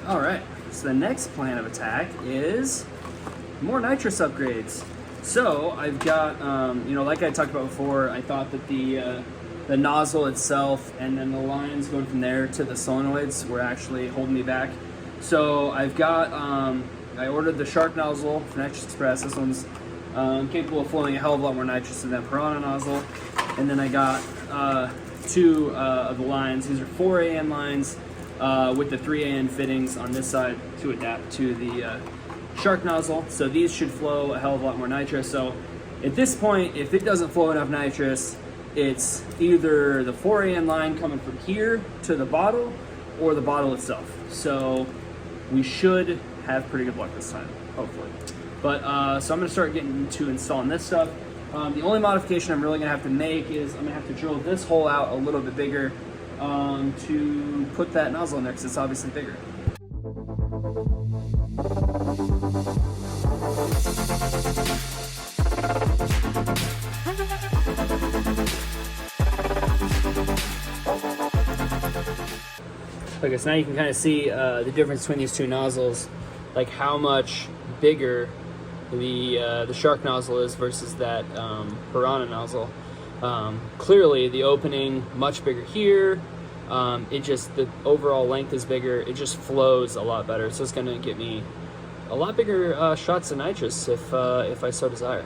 All right, so the next plan of attack is more nitrous upgrades. So I've got, like I talked about before, I thought that the nozzle itself and then the lines going from there to the solenoids were actually holding me back. So I've got, I ordered the Shark nozzle from Nitrous Express. This one's capable of flowing a hell of a lot more nitrous than that Piranha nozzle. And then I got two of the lines. These are 4 AN lines with the 3 AN fittings on this side to adapt to the Shark nozzle. So these should flow a hell of a lot more nitrous. So at this point, if it doesn't flow enough nitrous, it's either the 4 AN line coming from here to the bottle or the bottle itself. So we should have pretty good luck this time, hopefully. But so I'm gonna start getting to installing this stuff. The only modification I'm really gonna have to make is I'm gonna have to drill this hole out a little bit bigger to put that nozzle in there, because it's obviously bigger. Okay, so now you can kind of see the difference between these two nozzles, like how much bigger the Shark nozzle is versus that Piranha nozzle. Clearly the opening much bigger here. The overall length is bigger. It just flows a lot better. So it's going to get me a lot bigger shots of nitrous if I so desire.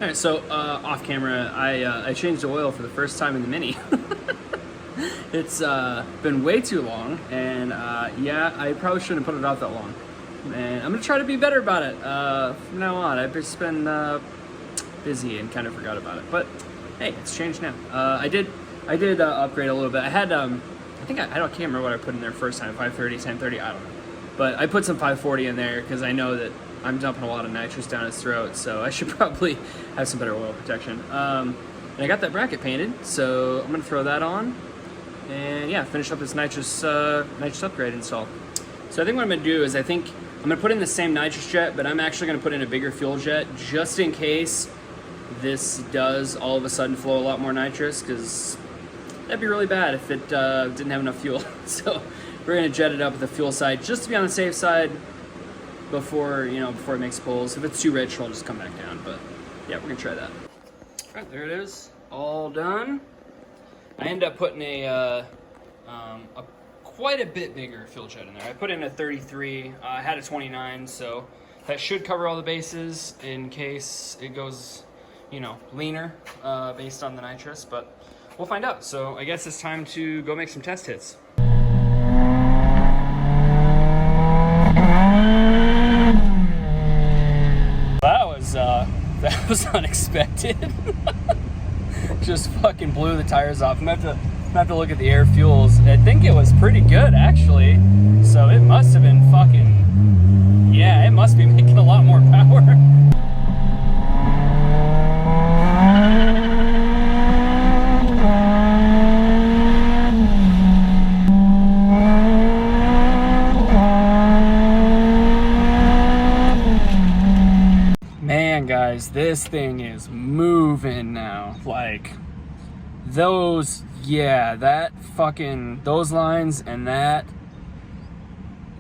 Alright, so off camera, I changed the oil for the first time in the Mini. It's been way too long, and yeah, I probably shouldn't have put it out that long. And I'm gonna try to be better about it from now on. I've just been busy and kind of forgot about it. But hey, it's changed now. I did upgrade a little bit. I had I can't remember what I put in there first time, 530, 1030, I don't know. But I put some 540 in there because I know that I'm dumping a lot of nitrous down his throat, so I should probably have some better oil protection. And I got that bracket painted, so I'm gonna throw that on, and yeah, finish up this nitrous upgrade install. So I think what I'm gonna do is I'm gonna put in the same nitrous jet, but I'm actually gonna put in a bigger fuel jet just in case this does all of a sudden flow a lot more nitrous, because that'd be really bad if it didn't have enough fuel. So we're gonna jet it up with the fuel side just to be on the safe side before it makes pulls. If it's too rich, we'll just come back down. But yeah, we're gonna try that. All right, there it is, all done. I ended up putting a quite a bit bigger fuel jet in there. I put in a 33. I had a 29, so that should cover all the bases in case it goes, leaner based on the nitrous. But we'll find out. So I guess it's time to go make some test hits. That was unexpected. Just fucking blew the tires off. I'm gonna have to look at the air fuels. I think it was pretty good, actually. So it must have been it must be making a lot more power. Man, guys, this thing is moving now. Like, those lines and that,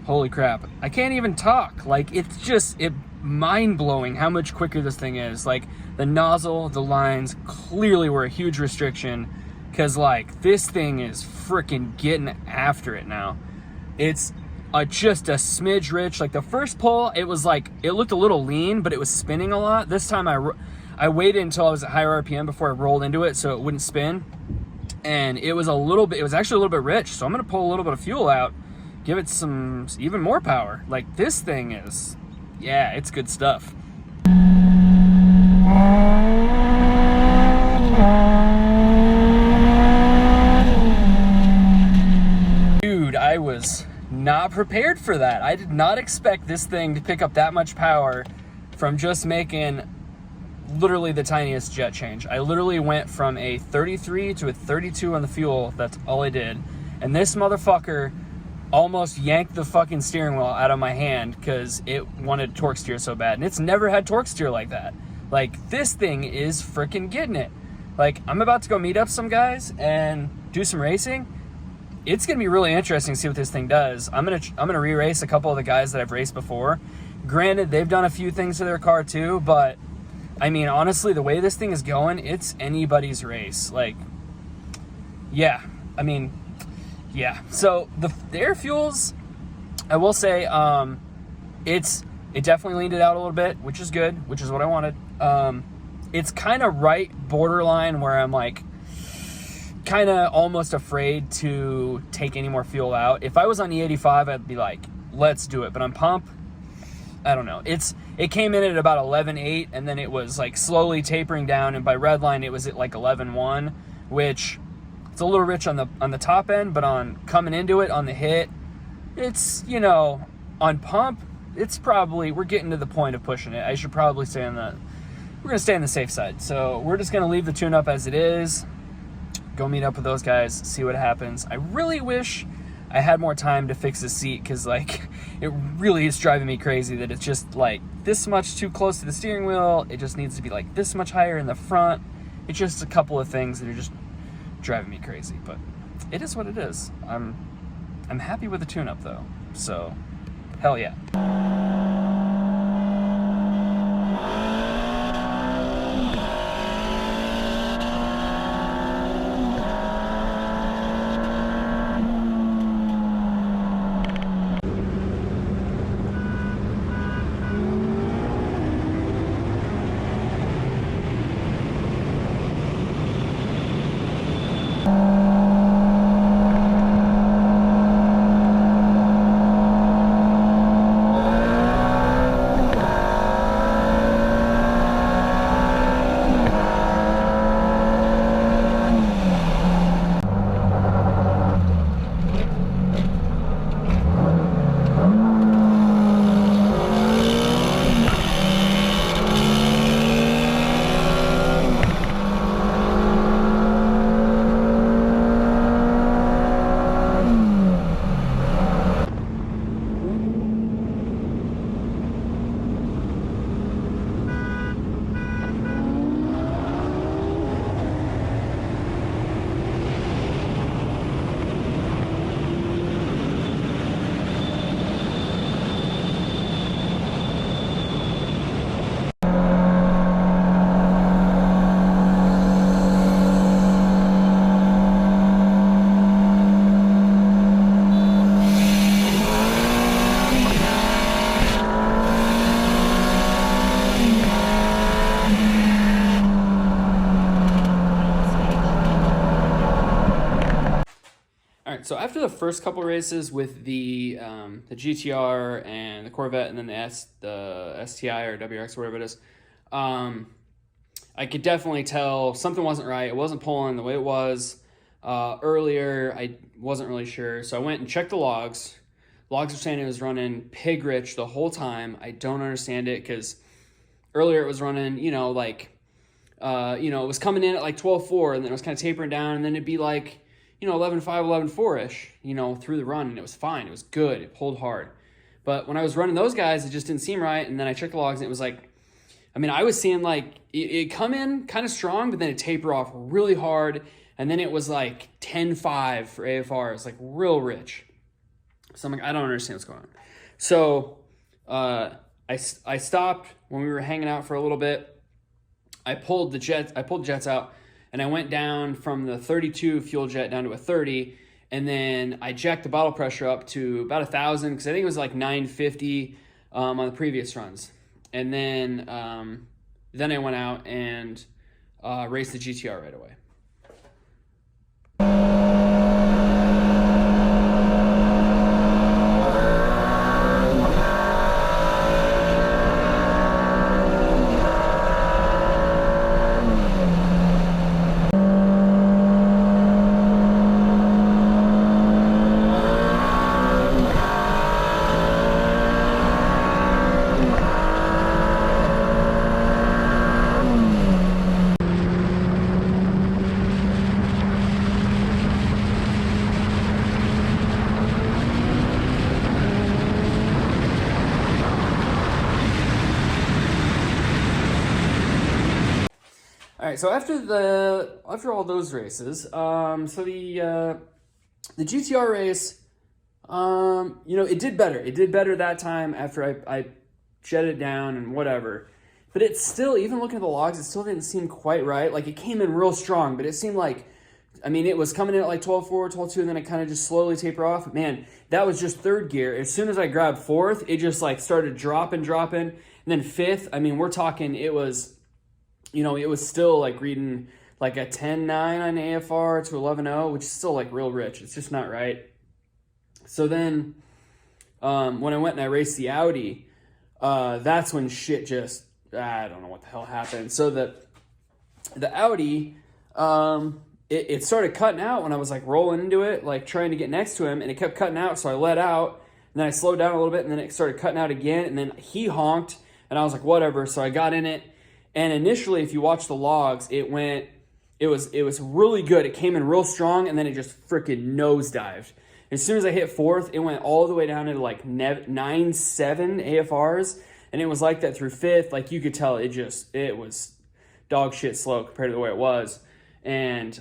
holy crap. I can't even talk. Like, it's mind-blowing how much quicker this thing is. Like, the nozzle, the lines clearly were a huge restriction, because, like, this thing is freaking getting after it now. It's just a smidge rich. Like the first pull, it was like, it looked a little lean, but it was spinning a lot. This time I waited until I was at higher RPM before I rolled into it so it wouldn't spin. And it was actually a little bit rich. So I'm gonna pull a little bit of fuel out, give it some even more power. Like, this thing is, yeah, it's good stuff. Dude, I was not prepared for that. I did not expect this thing to pick up that much power from just making literally the tiniest jet change. I literally went from a 33 to a 32 on the fuel. That's all I did. And this motherfucker almost yanked the fucking steering wheel out of my hand because it wanted torque steer so bad. And it's never had torque steer like that. Like, this thing is freaking getting it. Like, I'm about to go meet up some guys and do some racing. It's going to be really interesting to see what this thing does. I'm going to re-race a couple of the guys that I've raced before. Granted, they've done a few things to their car too, but I mean, honestly, the way this thing is going, it's anybody's race. Like, yeah, I mean, yeah. So the air fuels, I will say, it definitely leaned it out a little bit, which is good, which is what I wanted. It's kind of right borderline where I'm like, kind of almost afraid to take any more fuel out. If I was on E85, I'd be like, let's do it. But on pump, I don't know. It came in at about 11.8, and then it was like slowly tapering down, and by redline it was at like 11.1, which it's a little rich on the top end, but on coming into it on the hit, it's, you know, on pump, it's probably, we're getting to the point of pushing it. I should probably stay on we're going to stay on the safe side. So we're just going to leave the tune-up as it is, go meet up with those guys, see what happens. I really wish I had more time to fix the seat, because like, it really is driving me crazy that it's just like this much too close to the steering wheel. It just needs to be like this much higher in the front. It's just a couple of things that are just driving me crazy, but it is what it is. I'm happy with the tune-up though, so hell yeah. So after the first couple races with the GTR and the Corvette, and then the STI or WRX or whatever it is, I could definitely tell something wasn't right. It wasn't pulling the way it was earlier. I wasn't really sure, so I went and checked the logs. Logs are saying it was running pig rich the whole time. I don't understand it, because earlier it was running, it was coming in at like 12.4, and then it was kind of tapering down, and then it'd be like, 11.5, 11.4-ish, through the run, and it was fine. It was good. It pulled hard. But when I was running those guys, it just didn't seem right, and then I checked the logs, and it was like, I was seeing like it come in kind of strong, but then it taper off really hard, and then it was like 10.5 for AFR. It's like real rich. So I'm like, I don't understand what's going on. So I stopped when we were hanging out for a little bit. I pulled the jets out, and I went down from the 32 fuel jet down to a 30, and then I jacked the bottle pressure up to about 1,000, because I think it was like 950 on the previous runs. And then I went out and raced the GTR right away. right, so after all those races, so the GTR race, you know, it did better. It did better that time after I jetted it down and whatever. But it's still, even looking at the logs, it still didn't seem quite right. Like, it came in real strong, but it seemed like, I mean, it was coming in at like 12.4, 12.2, and then it kind of just slowly taper off. Man, that was just third gear. As soon as I grabbed fourth, it just like started dropping. And then fifth, I mean, we're talking, it was, you know, it was still like reading like a 10.9 on AFR to 11.0, which is still like real rich. It's just not right. So then when I went and I raced the Audi, that's when shit just, I don't know what the hell happened. So the Audi, it started cutting out when I was like rolling into it, like trying to get next to him, and it kept cutting out. So I let out, and then I slowed down a little bit, and then it started cutting out again, and then he honked, and I was like, whatever. So I got in it, and initially, if you watch the logs, it was really good. It came in real strong, and then it just freaking nosedived. As soon as I hit fourth, it went all the way down to like 9.7 AFRs. And it was like that through fifth. Like, you could tell it was dog shit slow compared to the way it was. And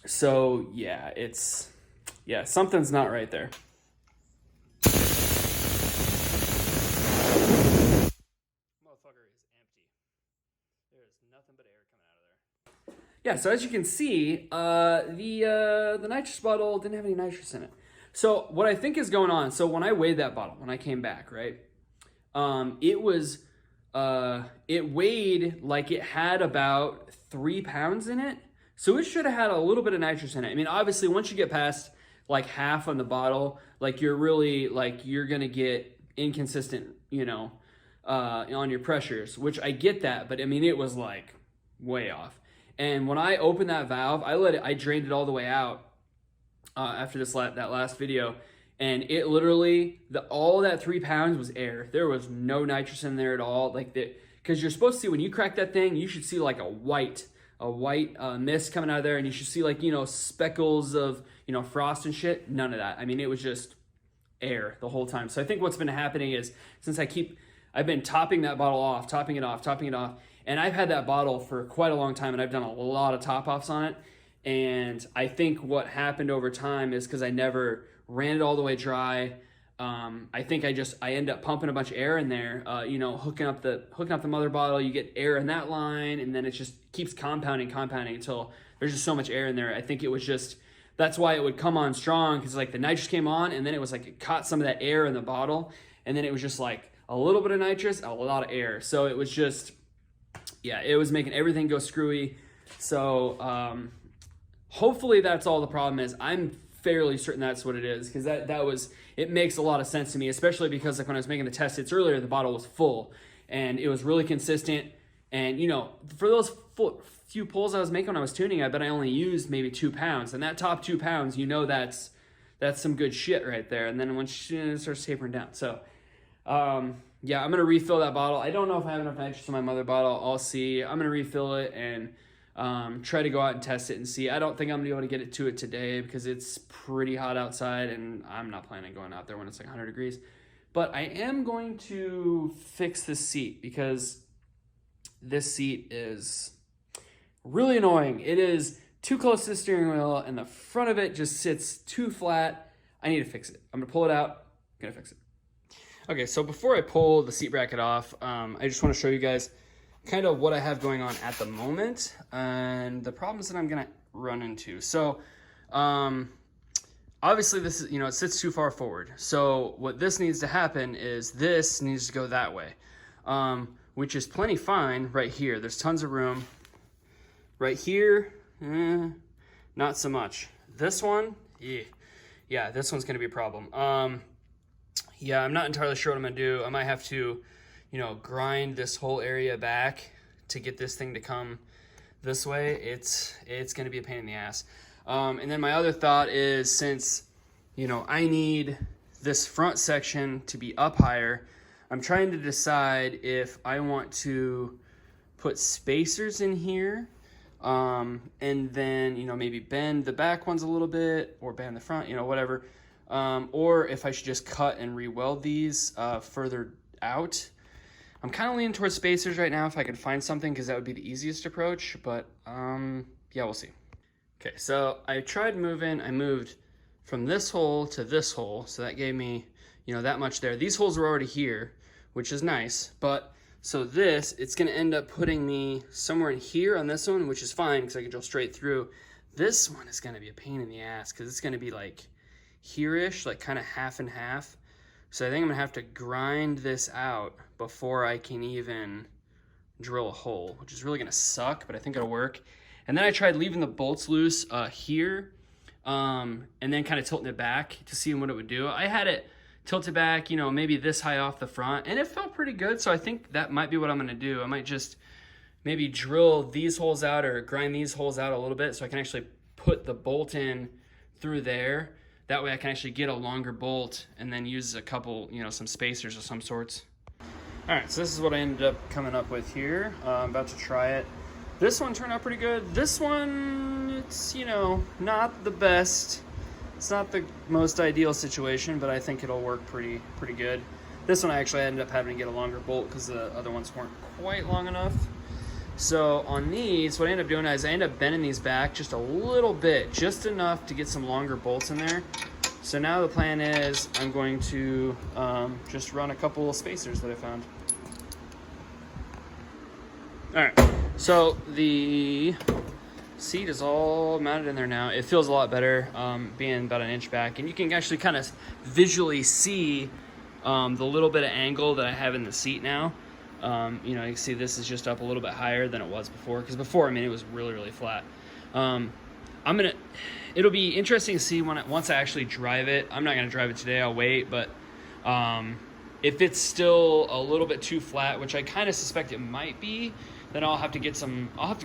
so, yeah, something's not right there. Motherfucker is empty. There's nothing but air coming out of there. Yeah, so as you can see, the nitrous bottle didn't have any nitrous in it. So what I think is going on, so when I weighed that bottle, when I came back, right? It weighed like it had about 3 pounds in it. So it should have had a little bit of nitrous in it. I mean, obviously, once you get past like half on the bottle, like you're going to get inconsistent, you know, on your pressures, which I get that. But I mean, it was like way off. And when I opened that valve, I drained it all the way out after that last video. And it literally, all that 3 pounds was air. There was no nitrous in there at all. Like that, because you're supposed to see when you crack that thing, you should see like a white mist coming out of there, and you should see like, you know, speckles of, you know, frost and shit. None of that. I mean, it was just air the whole time. So I think what's been happening is, since I've been topping that bottle off, topping it off, and I've had that bottle for quite a long time, and I've done a lot of top offs on it. And I think what happened over time is, because I never ran it all the way dry, I think I end up pumping a bunch of air in there, you know, hooking up the mother bottle, you get air in that line, and then it just keeps compounding until there's just so much air in there. I think it was just, that's why it would come on strong, because like the nitrous came on, and then it was like it caught some of that air in the bottle, and then it was just like a little bit of nitrous, a lot of air. So it was just, yeah, it was making everything go screwy. So hopefully that's all the problem is. I'm fairly certain that's what it is, because it makes a lot of sense to me, especially because like when I was making the test hits earlier, the bottle was full and it was really consistent. And you know, for those few pulls I was making when I was tuning, I bet I only used maybe 2 pounds, and that top 2 pounds, you know, that's some good shit right there. And then when it starts tapering down, so yeah, I'm gonna refill that bottle. I don't know if I have enough nitrous in my mother bottle. I'll see. I'm gonna refill it and try to go out and test it and see. I don't think I'm gonna be able to get it to it today because it's pretty hot outside, and I'm not planning on going out there when it's like 100 degrees. But I am going to fix this seat, because this seat is really annoying. It is too close to the steering wheel, and the front of it just sits too flat. I need to fix it. I'm gonna pull it out. I'm gonna fix it. Okay, so before I pull the seat bracket off, I just want to show you guys kind of what I have going on at the moment and the problems that I'm gonna run into. So obviously this is, you know, it sits too far forward. So what this needs to happen is this needs to go that way, which is plenty fine right here. There's tons of room. Right here, not so much. This one, yeah, this one's gonna be a problem. Yeah, I'm not entirely sure what I'm gonna do. I might have to, you know, grind this whole area back to get this thing to come this way. It's gonna be a pain in the ass. And then my other thought is, since, you know, I need this front section to be up higher, I'm trying to decide if I want to put spacers in here, and then, you know, maybe bend the back ones a little bit, or bend the front, you know, whatever. Or if I should just cut and re-weld these further out. I'm kind of leaning towards spacers right now if I could find something, because that would be the easiest approach, but yeah, we'll see. Okay, so I tried moving. I moved from this hole to this hole, so that gave me, you know, that much there. These holes were already here, which is nice, but so this, it's gonna end up putting me somewhere in here on this one, which is fine because I can drill straight through. This one is gonna be a pain in the ass because it's gonna be like here-ish, like kind of half and half. So I think I'm gonna have to grind this out before I can even drill a hole, which is really gonna suck, but I think it'll work. And then I tried leaving the bolts loose here, and then kind of tilting it back to see what it would do. I had it tilted back, you know, maybe this high off the front, and it felt pretty good. So I think that might be what I'm gonna do. I might just maybe drill these holes out or grind these holes out a little bit so I can actually put the bolt in through there. That way I can actually get a longer bolt and then use a couple, you know, some spacers of some sorts. All right, so this is what I ended up coming up with here. I'm about to try it. This one turned out pretty good. This one, it's, you know, not the best. It's not the most ideal situation, but I think it'll work pretty good. This one I actually ended up having to get a longer bolt because the other ones weren't quite long enough. So on these, what I end up doing is I end up bending these back just a little bit, just enough to get some longer bolts in there. So now the plan is I'm going to just run a couple of spacers that I found. All right, so the seat is all mounted in there now. It feels a lot better being about an inch back, and you can actually kind of visually see the little bit of angle that I have in the seat now. You know, you can see this is just up a little bit higher than it was before, because before, I mean, it was really flat. It'll be interesting to see once I actually drive it. I'm not gonna drive it today, I'll wait, but if it's still a little bit too flat, which I kind of suspect it might be, then I'll have to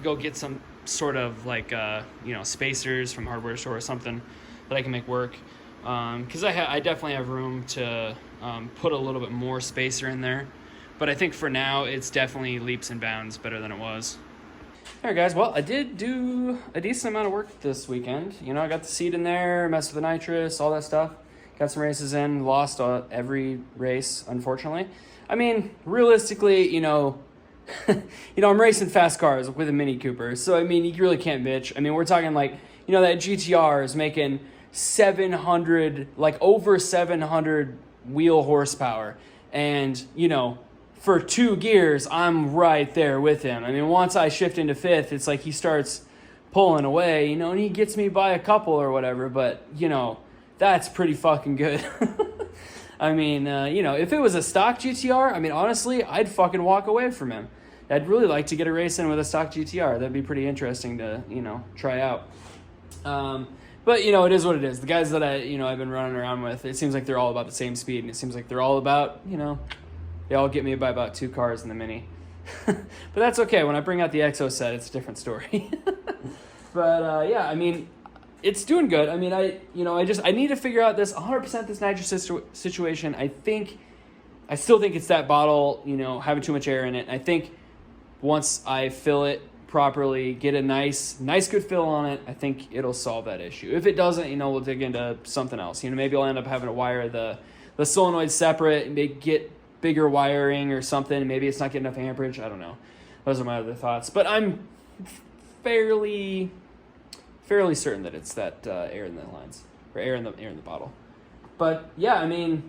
go get some sort of like, you know, spacers from hardware store or something that I can make work. Because I definitely have room to put a little bit more spacer in there. But I think for now, it's definitely leaps and bounds better than it was. All right, guys. Well, I did do a decent amount of work this weekend. You know, I got the seat in there, messed with the nitrous, all that stuff. Got some races in, lost every race, unfortunately. I mean, realistically, you know, I'm racing fast cars with a Mini Cooper. So, I mean, you really can't bitch. I mean, we're talking like, you know, that GTR is making 700, like over 700 wheel horsepower. And, you know, for 2 gears, I'm right there with him. I mean, once I shift into fifth, it's like he starts pulling away, you know, and he gets me by a couple or whatever. But, you know, that's pretty fucking good. I mean, you know, if it was a stock GTR, I mean, honestly, I'd fucking walk away from him. I'd really like to get a race in with a stock GTR. That'd be pretty interesting to, you know, try out. But, you know, it is what it is. The guys that I've been running around with, it seems like they're all about the same speed, and it seems like they're all about, you know, they all get me by about 2 cars in the Mini. But that's okay. When I bring out the Exo set, it's a different story. But, yeah, I mean, it's doing good. I mean, I need to figure out this 100% this nitrous situation. I still think it's that bottle, you know, having too much air in it. I think once I fill it properly, get a nice good fill on it, I think it'll solve that issue. If it doesn't, you know, we'll dig into something else. You know, maybe I'll end up having to wire the solenoid separate and maybe get bigger wiring or something. Maybe it's not getting enough amperage. I don't know. Those are my other thoughts. But I'm fairly certain that it's that air in the lines, or air in the bottle. But yeah, I mean,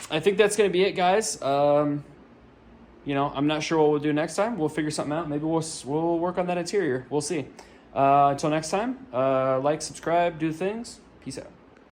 I think that's gonna be it, guys. You know, I'm not sure what we'll do next time. We'll figure something out. Maybe we'll work on that interior. We'll see. Until next time, like, subscribe, do things. Peace out.